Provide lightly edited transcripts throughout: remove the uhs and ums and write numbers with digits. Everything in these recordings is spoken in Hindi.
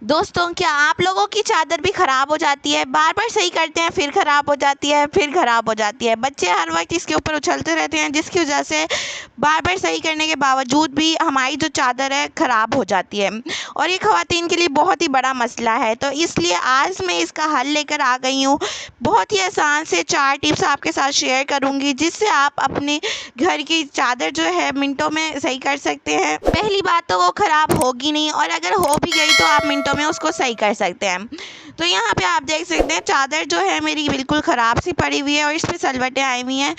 दोस्तों, क्या आप लोगों की चादर भी ख़राब हो जाती है? बार बार सही करते हैं, फिर ख़राब हो जाती है, फिर ख़राब हो जाती है। बच्चे हर वक्त इसके ऊपर उछलते रहते हैं, जिसकी वजह से बार बार सही करने के बावजूद भी हमारी जो चादर है ख़राब हो जाती है, और ये ख़वातीन के लिए बहुत ही बड़ा मसला है। तो इसलिए आज मैं इसका हल लेकर आ गई हूँ। बहुत ही आसान से 4 टिप्स आपके साथ शेयर करूँगी, जिससे आप अपने घर की चादर जो है मिनटों में सही कर सकते हैं। पहली बात तो वो ख़राब होगी नहीं, और अगर हो भी गई तो आप मिनटों में उसको सही कर सकते हैं। तो यहाँ पे आप देख सकते हैं चादर जो है मेरी बिल्कुल ख़राब सी पड़ी हुई है, और इस पे सलवटें आई हुई हैं।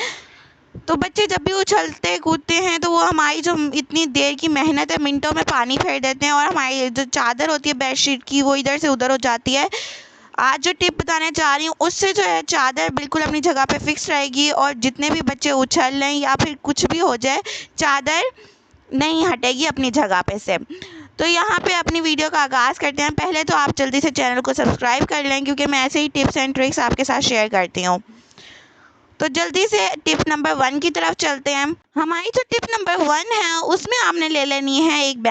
तो बच्चे जब भी उछलते कूदते हैं तो वो हमारी जो इतनी देर की मेहनत है मिनटों में पानी फेर देते हैं, और हमारी जो चादर होती है बेडशीट की वो इधर से उधर हो जाती है। आज जो टिप बताने जा रही हूँ उससे जो है चादर बिल्कुल अपनी जगह पे फिक्स रहेगी, और जितने भी बच्चे उछल लें या फिर कुछ भी हो जाए, चादर नहीं हटेगी अपनी जगह पे से। तो यहाँ पे अपनी वीडियो का आगाज़ करते हैं। पहले तो आप जल्दी से चैनल को सब्सक्राइब कर लें, क्योंकि मैं ऐसे ही टिप्स एंड ट्रिक्स आपके साथ शेयर करती हूँ। तो जल्दी से टिप नंबर 1 की तरफ चलते हैं। हमारी जो टिप नंबर 1 है उसमें आपने ले लेनी है एक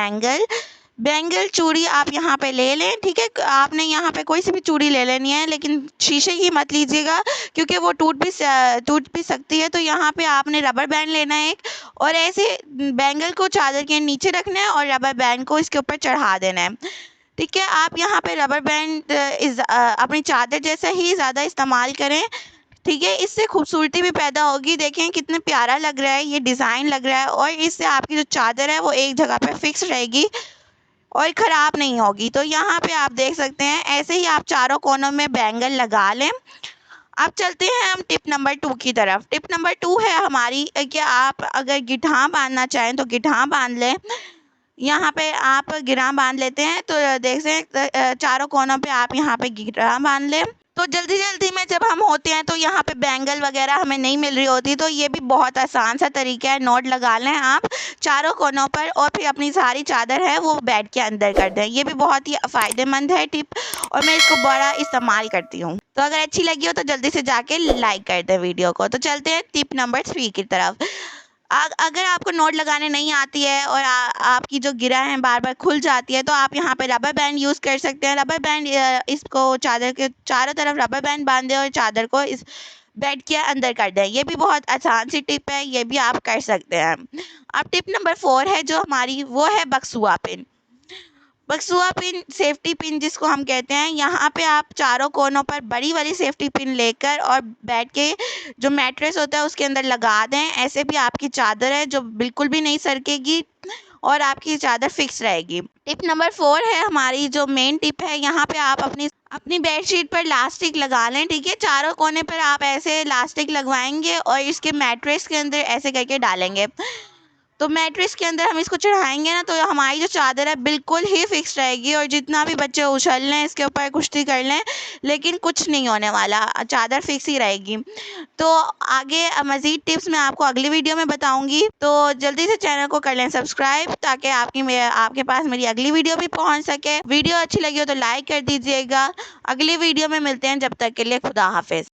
बैंगल चूड़ी आप यहाँ पे ले लें, ठीक है। आपने यहाँ पे कोई सी भी चूड़ी ले लेनी है, लेकिन शीशे की मत लीजिएगा, क्योंकि वो टूट भी सकती है। तो यहाँ पे आपने रबर बैंड लेना है एक, और ऐसे बैंगल को चादर के नीचे रखना है और रबर बैंड को इसके ऊपर चढ़ा देना है, ठीक है। आप यहाँ पे रबर बैंड अपनी चादर जैसा ही ज़्यादा इस्तेमाल करें, ठीक है। इससे खूबसूरती भी पैदा होगी। देखें कितना प्यारा लग रहा है, ये डिज़ाइन लग रहा है, और इससे आपकी जो चादर है वो एक जगह पे फिक्स रहेगी और ख़राब नहीं होगी। तो यहाँ पे आप देख सकते हैं ऐसे ही आप चारों कोनों में बैंगल लगा लें। अब चलते हैं हम टिप नंबर 2 की तरफ। टिप नंबर 2 है हमारी कि आप अगर गिठां बांधना चाहें तो गिठां बांध लें। यहाँ पे आप गिरां बांध लेते हैं तो देख सकते चारों कोनों पे आप यहाँ पे गिरां बांध लें। तो जल्दी में जब हम होते हैं तो यहाँ पे बैंगल वगैरह हमें नहीं मिल रही होती, तो ये भी बहुत आसान सा तरीका है। नोट लगा लें आप चारों कोनों पर, और फिर अपनी सारी चादर है वो बेड के अंदर कर दें। ये भी बहुत ही फ़ायदेमंद है टिप, और मैं इसको बड़ा इस्तेमाल करती हूँ। तो अगर अच्छी लगी हो तो जल्दी से जाके लाइक कर दें वीडियो को। तो चलते हैं टिप नंबर 3 की तरफ। अगर आपको नोट लगाने नहीं आती है और आपकी जो गिरा है बार बार खुल जाती है, तो आप यहाँ पे रबर बैंड यूज़ कर सकते हैं। रबर बैंड इसको चादर के चारों तरफ रबर बैंड बांध दें और चादर को इस बेड के अंदर कर दें। ये भी बहुत आसान सी टिप है, ये भी आप कर सकते हैं। अब टिप नंबर 4 है जो हमारी, वो है बक्सुआ पिन। बक्सुआ पिन, सेफ्टी पिन जिसको हम कहते हैं, यहाँ पे आप चारों कोनों पर बड़ी वाली सेफ्टी पिन लेकर और बेड के जो मैट्रेस होता है उसके अंदर लगा दें। ऐसे भी आपकी चादर है जो बिल्कुल भी नहीं सरकेगी और आपकी चादर फिक्स रहेगी। टिप नंबर 4 है हमारी जो मेन टिप है, यहाँ पे आप अपनी बेडशीट पर लास्टिक लगा लें, ठीक है। चारों कोने पर आप ऐसे लास्टिक लगवाएंगे और इसके मैट्रेस के अंदर ऐसे करके डालेंगे। तो मैट्रेस के अंदर हम इसको चढ़ाएंगे ना, तो हमारी जो चादर है बिल्कुल ही फिक्स रहेगी, और जितना भी बच्चे उछल लें इसके ऊपर कुश्ती कर लें, लेकिन कुछ नहीं होने वाला, चादर फिक्स ही रहेगी। तो आगे मज़ीद टिप्स मैं आपको अगली वीडियो में बताऊंगी। तो जल्दी से चैनल को कर लें सब्सक्राइब, ताकि आपके पास मेरी अगली वीडियो भी पहुँच सके। वीडियो अच्छी लगी हो तो लाइक कर दीजिएगा। अगली वीडियो में मिलते हैं, जब तक के लिए खुदा हाफिज़।